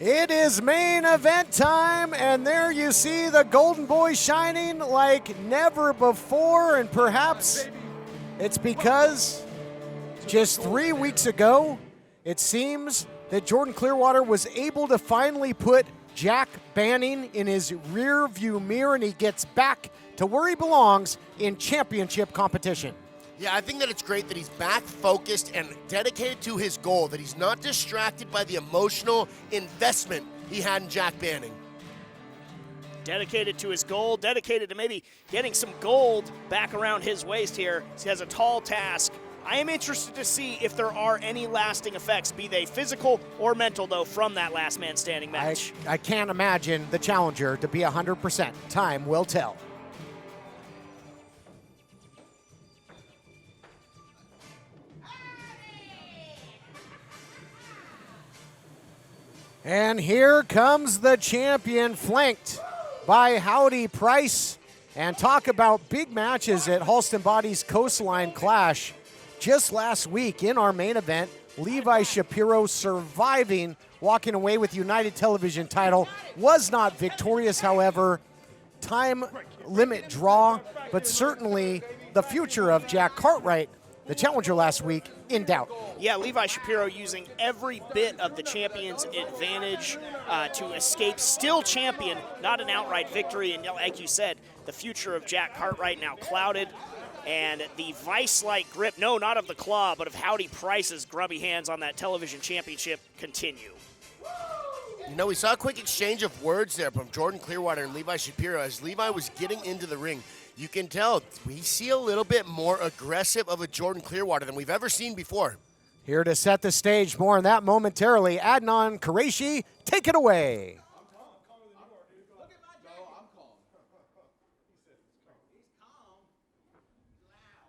It is main event time, and there you see the Golden Boy shining like never before, and perhaps it's because just 3 weeks ago, it seems that Jordan Clearwater was able to finally put Jack Banning in his rear view mirror, and he gets back to where he belongs in championship competition. Yeah, I think that it's great that he's back focused and dedicated to his goal, that he's not distracted by the emotional investment he had in Jack Banning. Dedicated to his goal, dedicated to maybe getting some gold back around his waist here. He has a tall task. I am interested to see if there are any lasting effects, be they physical or mental, though, from that last man standing match. I can't imagine the challenger to be 100%. Time will tell. And here comes the champion, flanked by Howdy Price. And talk about big matches at Halston Body's Coastline Clash. Just last week in our main event, Levi Shapiro surviving, walking away with United Television title. Was not victorious, however. Time limit draw, but certainly the future of Jack Cartwright, the challenger last week, in doubt. Yeah, Levi Shapiro using every bit of the champion's advantage to escape still champion, not an outright victory. And like you said, the future of Jack Cartwright now clouded. And the vice-like grip, no, not of the claw, but of Howdy Price's grubby hands on that television championship continue. You know, we saw a quick exchange of words there from Jordan Clearwater and Levi Shapiro as Levi was getting into the ring. You can tell we see a little bit more aggressive of a Jordan Clearwater than we've ever seen before. Here to set the stage, more on that momentarily. Adnan Qureshi, take it away.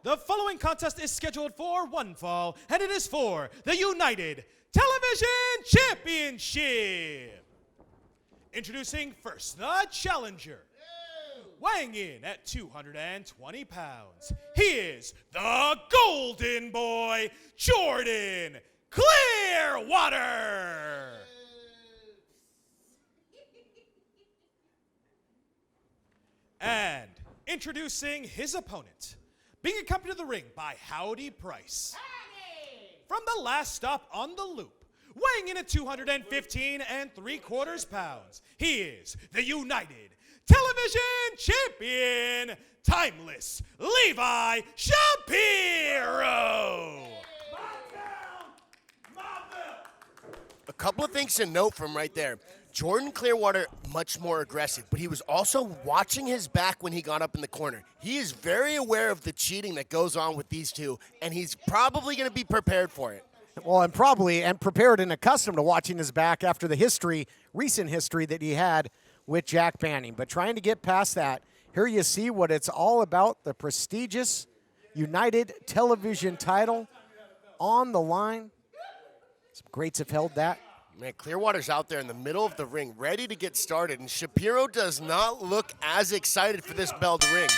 The following contest is scheduled for one fall, and it is for the United Television Championship. Introducing first, the challenger. Weighing in at 220 pounds, he is the Golden Boy, Jordan Clearwater. And introducing his opponent, being accompanied to the ring by Howdy Price. Howdy! From the last stop on the loop, weighing in at 215 3/4 pounds, he is the United Television Champion, Timeless Levi Shapiro. A couple of things to note from right there. Jordan Clearwater, much more aggressive, but he was also watching his back when he got up in the corner. He is very aware of the cheating that goes on with these two, and he's probably going to be prepared for it. Well, and prepared and accustomed to watching his back after the recent history that he had with Jack Banning. But trying to get past that, here you see what it's all about, the prestigious United Television title on the line. Some greats have held that. Man, Clearwater's out there in the middle of the ring, ready to get started, and Shapiro does not look as excited for this bell to ring.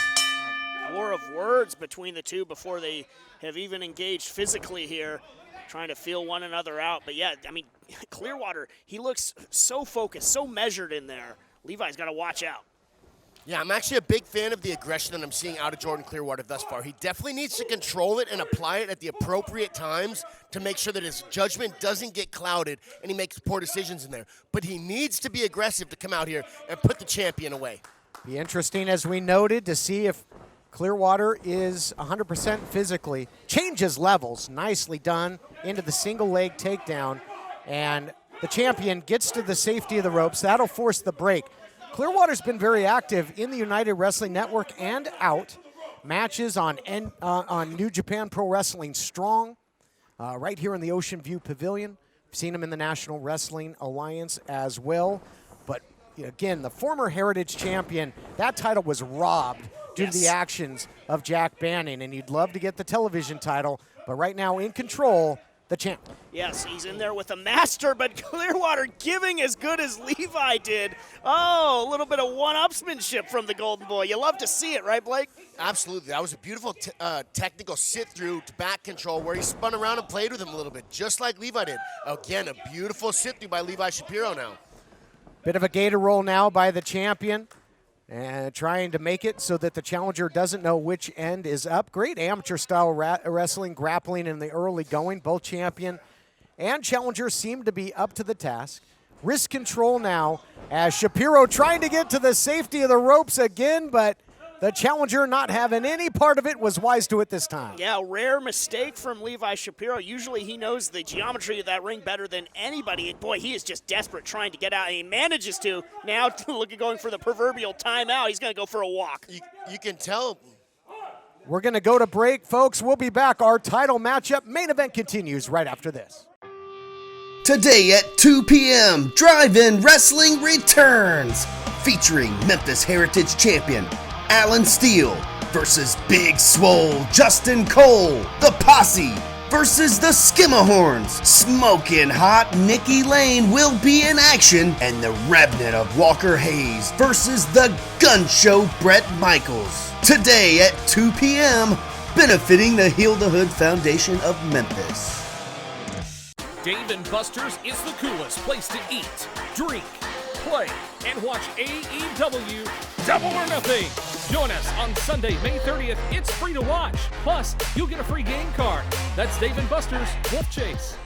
War of words between the two before they have even engaged physically here, trying to feel one another out. But yeah, I mean, Clearwater, he looks so focused, so measured in there. Levi's got to watch out. Yeah, I'm actually a big fan of the aggression that I'm seeing out of Jordan Clearwater thus far. He definitely needs to control it and apply it at the appropriate times to make sure that his judgment doesn't get clouded and he makes poor decisions in there. But he needs to be aggressive to come out here and put the champion away. Be interesting, as we noted, to see if Clearwater is 100% physically. Changes levels, nicely done, into the single leg takedown. And the champion gets to the safety of the ropes. That'll force the break. Clearwater's been very active in the United Wrestling Network and out. Matches on New Japan Pro Wrestling Strong, right here in the Ocean View Pavilion. We've seen him in the National Wrestling Alliance as well. But again, the former Heritage Champion, that title was robbed due to the actions of Jack Banning, and you'd love to get the television title, but right now in control, the champ. Yes, he's in there with a master, but Clearwater giving as good as Levi did. Oh, a little bit of one-upsmanship from the Golden Boy. You love to see it, right, Blake? Absolutely. That was a beautiful technical sit-through to back control where he spun around and played with him a little bit, just like Levi did. Again, a beautiful sit-through by Levi Shapiro now. Bit of a gator roll now by the champion, and trying to make it so that the challenger doesn't know which end is up. Great amateur-style wrestling, grappling in the early going. Both champion and challenger seem to be up to the task. Wrist control now as Shapiro trying to get to the safety of the ropes again, but the challenger not having any part of it was wise to it this time. Yeah, rare mistake from Levi Shapiro. Usually he knows the geometry of that ring better than anybody. And boy, he is just desperate trying to get out, and he manages to. Now look at going for the proverbial timeout. He's going to go for a walk. You can tell. We're going to go to break, folks. We'll be back. Our title matchup main event continues right after this. Today at 2 p.m., Drive-In Wrestling returns, featuring Memphis Heritage Champion Alan Steele versus Big Swole Justin Cole. The Posse versus the Skimmerhorns. Smoking Hot Nikki Lane will be in action, and the Revenant of Walker Hayes versus the Gun Show Brett Michaels. Today at 2 p.m., benefiting the Heal the Hood Foundation of Memphis. Dave & Buster's is the coolest place to eat, drink, play, and watch AEW Double or Nothing. Join us on Sunday, May 30th. It's free to watch. Plus, you'll get a free game card. That's Dave & Buster's Wolf Chase.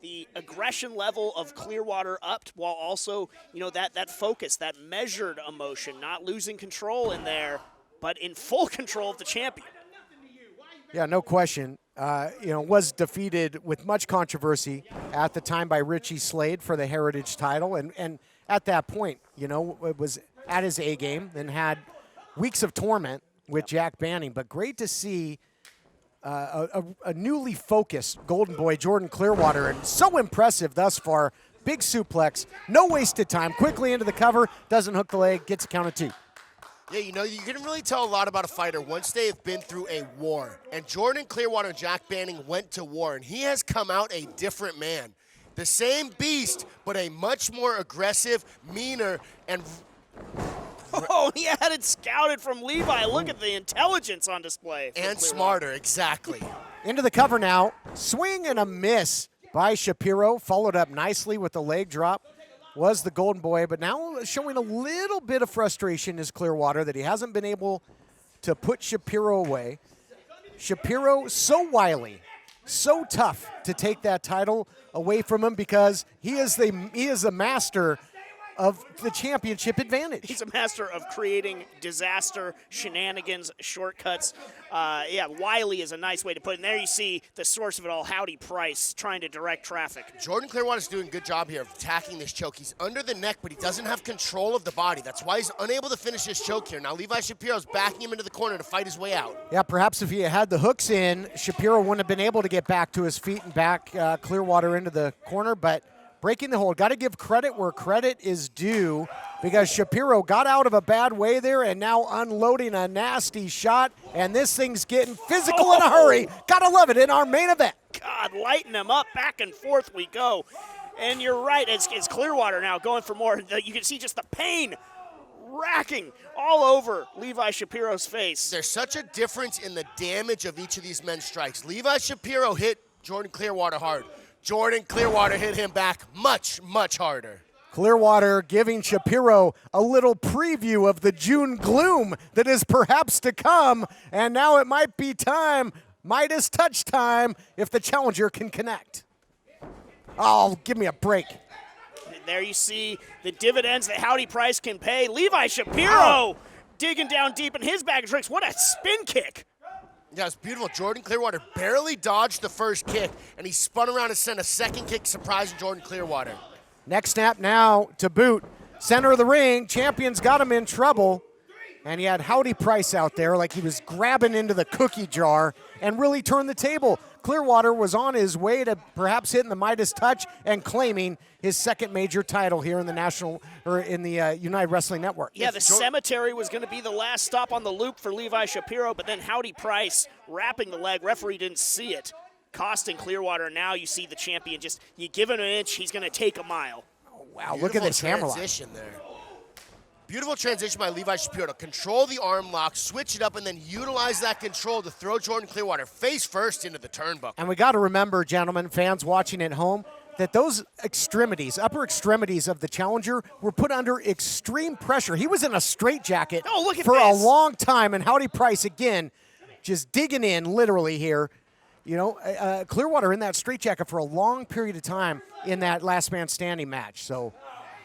The aggression level of Clearwater upped, while also, that focus, that measured emotion, not losing control in there, but in full control of the champion. Yeah, no question. Was defeated with much controversy at the time by Richie Slade for the Heritage title. And at that point, it was at his A game and had weeks of torment with Jack Banning. But great to see a newly focused Golden Boy, Jordan Clearwater, and so impressive thus far. Big suplex, no wasted time, quickly into the cover, doesn't hook the leg, gets a count of 2. Yeah, you can really tell a lot about a fighter once they have been through a war. And Jordan Clearwater and Jack Banning went to war, and he has come out a different man. The same beast, but a much more aggressive, meaner, and... Oh, he had it scouted from Levi. Look at the intelligence on display. And smarter, exactly. Into the cover now. Swing and a miss by Shapiro. Followed up nicely with the leg drop. Was the Golden Boy, but now showing a little bit of frustration is Clearwater that he hasn't been able to put Shapiro away. Shapiro, so wily, so tough to take that title away from him because he is a master of the championship advantage. He's a master of creating disaster, shenanigans, shortcuts. Wily is a nice way to put it. And there you see the source of it all, Howdy Price, trying to direct traffic. Jordan Clearwater's doing a good job here of attacking this choke. He's under the neck, but he doesn't have control of the body. That's why he's unable to finish his choke here. Now Levi Shapiro's backing him into the corner to fight his way out. Yeah, perhaps if he had the hooks in, Shapiro wouldn't have been able to get back to his feet and back Clearwater into the corner, but breaking the hold. Got to give credit where credit is due because Shapiro got out of a bad way there and now unloading a nasty shot, and this thing's getting physical in a hurry. Got to love it in our main event. God, lighten him up. Back and forth we go. And you're right, it's Clearwater now going for more. You can see just the pain racking all over Levi Shapiro's face. There's such a difference in the damage of each of these men's strikes. Levi Shapiro hit Jordan Clearwater hard. Jordan Clearwater hit him back much, much harder. Clearwater giving Shapiro a little preview of the June gloom that is perhaps to come, and now it might be time, Midas touch time, if the challenger can connect. Oh, give me a break. There you see the dividends that Howdy Price can pay. Levi Shapiro digging down deep in his bag of tricks. What a spin kick. Yeah, it's beautiful. Jordan Clearwater barely dodged the first kick, and he spun around and sent a second kick, surprising Jordan Clearwater. Next snap now to boot. Center of the ring. Champion's got him in trouble. And he had Howdy Price out there like he was grabbing into the cookie jar and really turned the table. Clearwater was on his way to perhaps hitting the Midas touch and claiming his second major title here in the United Wrestling Network. Yeah, the cemetery was going to be the last stop on the loop for Levi Shapiro, but then Howdy Price wrapping the leg. Referee didn't see it, costing Clearwater. Now you see the champion you give him an inch, he's going to take a mile. Oh, wow, look at this hammerlock. Transition there. Beautiful transition by Levi Shapiro to control the arm lock, switch it up, and then utilize that control to throw Jordan Clearwater face first into the turnbuckle. And we got to remember, gentlemen, fans watching at home, that those extremities, upper extremities of the challenger were put under extreme pressure. He was in a straitjacket for a long time, and Howdy Price, again, just digging in literally here. You know, Clearwater in that straitjacket for a long period of time in that last man standing match. So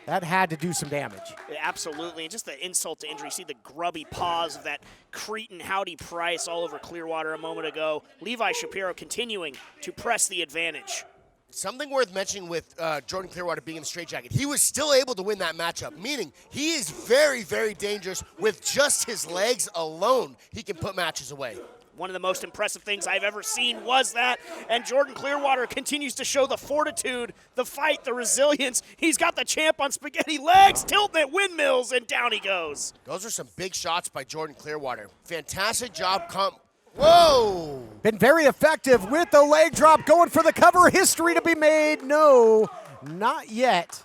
that had to do some damage. Yeah, absolutely, and just the insult to injury. See the grubby paws of that Cretan Howdy Price all over Clearwater a moment ago. Levi Shapiro continuing to press the advantage. Something worth mentioning with Jordan Clearwater being in the straitjacket, he was still able to win that matchup, meaning he is very, very dangerous with just his legs alone. He can put matches away. One of the most impressive things I've ever seen was that, and Jordan Clearwater continues to show the fortitude, the fight, the resilience. He's got the champ on spaghetti legs, tilting at windmills, and down he goes. Those are some big shots by Jordan Clearwater. Fantastic job. Whoa! Been very effective with the leg drop, going for the cover. History to be made. No, not yet.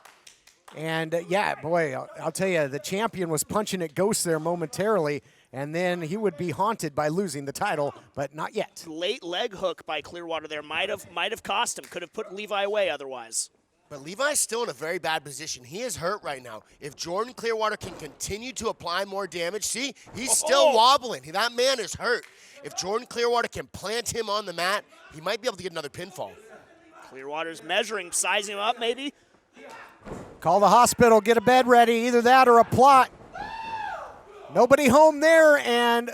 And yeah, boy, I'll tell you, the champion was punching at ghosts there momentarily, and then he would be haunted by losing the title, but not yet. Late leg hook by Clearwater there might have cost him. Could have put Levi away otherwise. But Levi's still in a very bad position. He is hurt right now. If Jordan Clearwater can continue to apply more damage, see, he's still wobbling. That man is hurt. If Jordan Clearwater can plant him on the mat, he might be able to get another pinfall. Clearwater's measuring, sizing him up maybe. Call the hospital, get a bed ready, either that or a plot. Nobody home there, and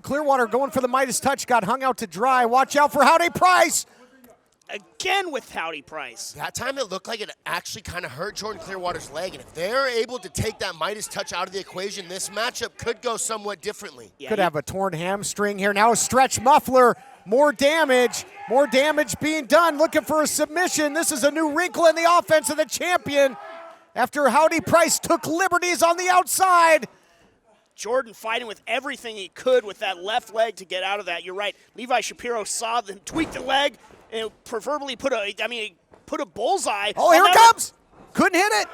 Clearwater going for the Midas touch, got hung out to dry. Watch out for Howdy Price. Again with Howdy Price. That time it looked like it actually kind of hurt Jordan Clearwater's leg, and if they're able to take that Midas touch out of the equation, this matchup could go somewhat differently. Yeah, could have a torn hamstring here. Now a stretch muffler, more damage being done, looking for a submission. This is a new wrinkle in the offense of the champion after Howdy Price took liberties on the outside. Jordan fighting with everything he could with that left leg to get out of that. You're right. Levi Shapiro saw them tweak the leg and proverbially put a bullseye. Oh, here it comes. Couldn't hit it.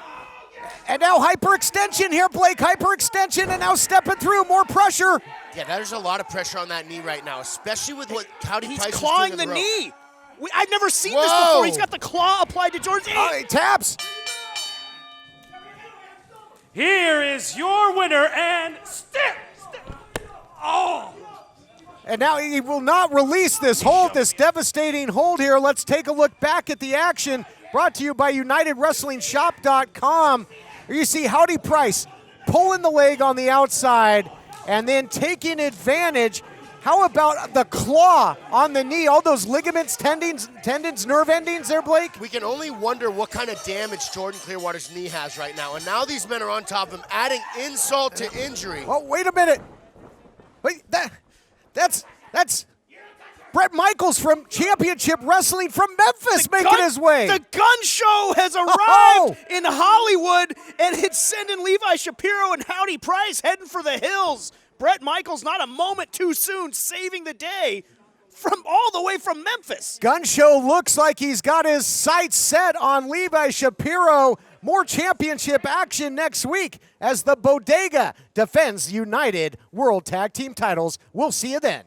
And now hyperextension here, Blake. Hyperextension, and now stepping through. More pressure. Yeah, there's a lot of pressure on that knee right now, especially with what Howdy Price is doing. He's clawing the knee. I've never seen this before. He's got the claw applied to Jordan's knee. Oh, he taps. Here is your winner, and step. Oh. And now he will not release this hold, this devastating hold here. Let's take a look back at the action. Brought to you by UnitedWrestlingShop.com. Here you see Howdy Price pulling the leg on the outside and then taking advantage. How about the claw on the knee? All those ligaments, tendons, nerve endings there, Blake? We can only wonder what kind of damage Jordan Clearwater's knee has right now. And now these men are on top of him, adding insult to injury. Oh, wait a minute. Wait, that's Brett Michaels from Championship Wrestling from Memphis making his way. The gun show has arrived in Hollywood, and it's sending Levi Shapiro and Howdy Price heading for the hills. Brett Michaels not a moment too soon, saving the day from all the way from Memphis. Gun show looks like he's got his sights set on Levi Shapiro. More championship action next week as the Bodega defends United World Tag Team titles. We'll see you then.